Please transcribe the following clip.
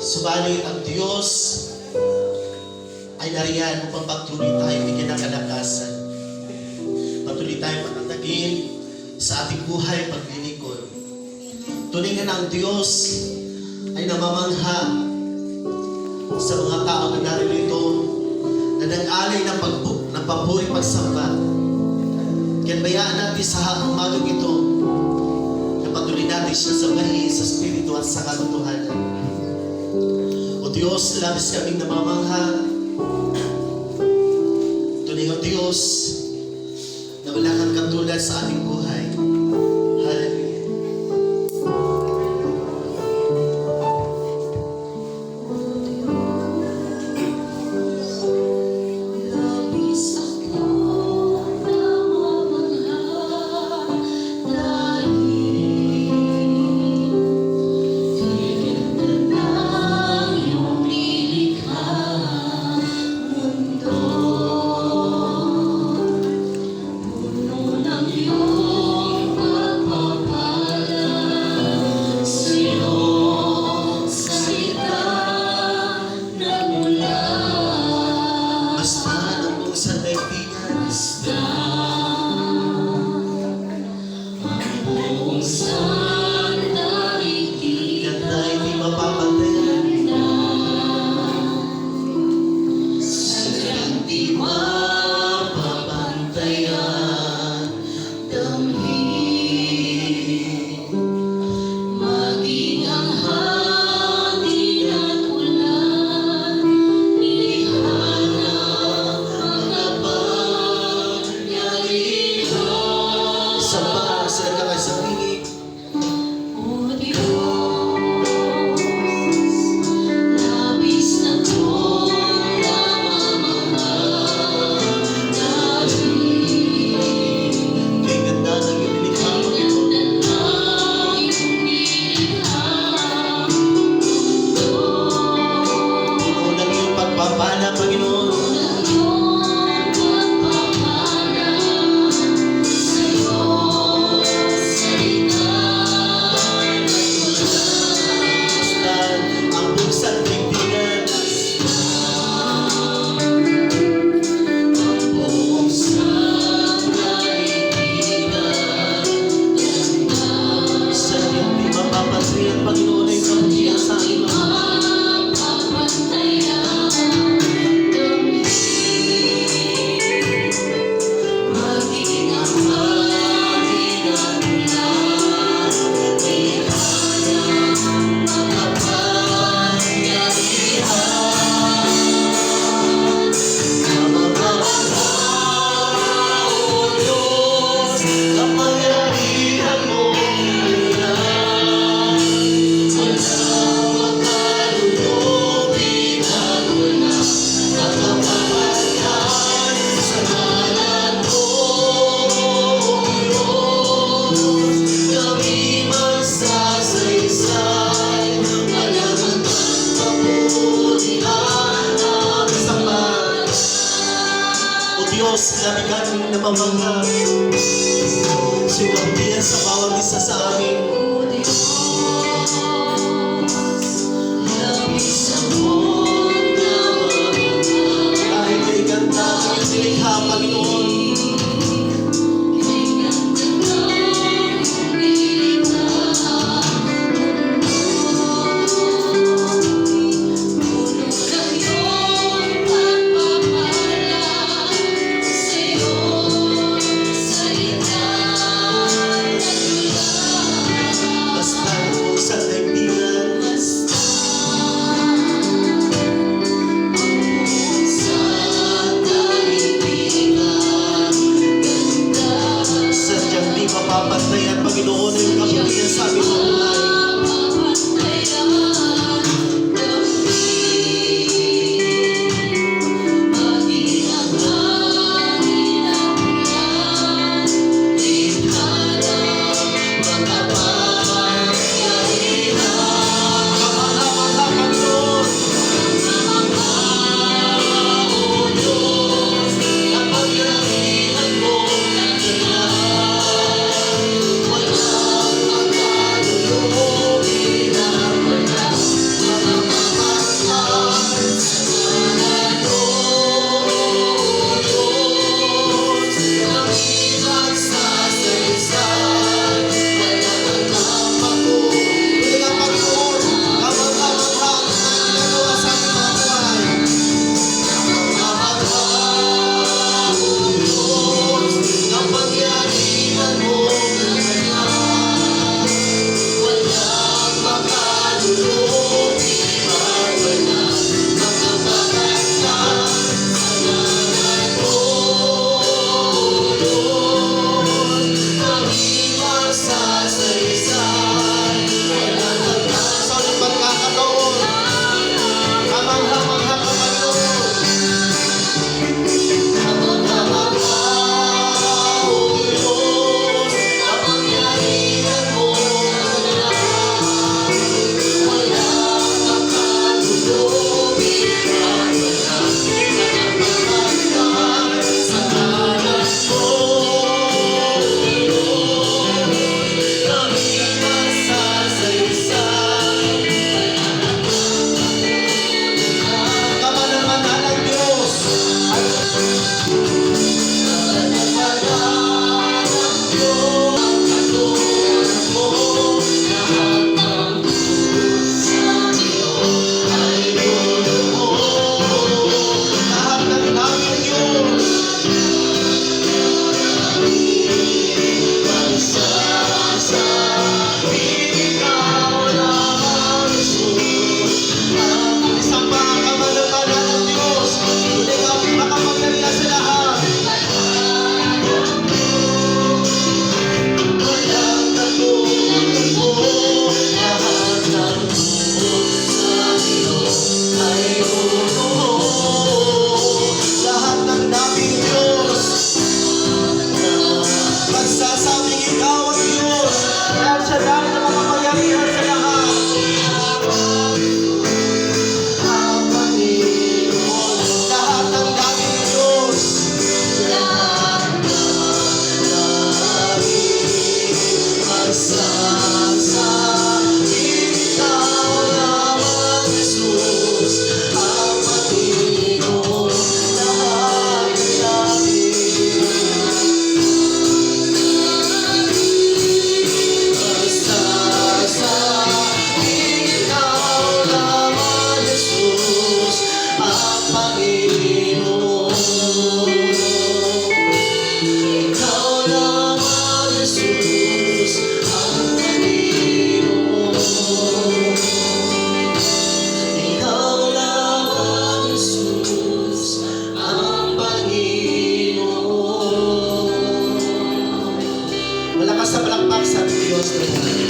Subalit ang Diyos ay nariyan upang patuloy tayo bigyan ng kalakasan. Patuloy tayo patatagin sa ating buhay paglilingkod. Tunay nga ang Diyos ay namamangha sa mga tao na naririto na nag-alay ng papuri pagsamba. Kaya bayaan natin sa umagang ito na patuloy natin siya sambahin sa Espiritu at sa katotohanan. O Diyos, labis kaming namamangha. Tunay o Diyos na wala kang katulad sa aming buhay. Hallelujah. Nabigyan ng namamangha sinabdiyan sa bawat isa sa amin. Dahil kay ganda ang nilikha, Panginoon. Basta Diyos.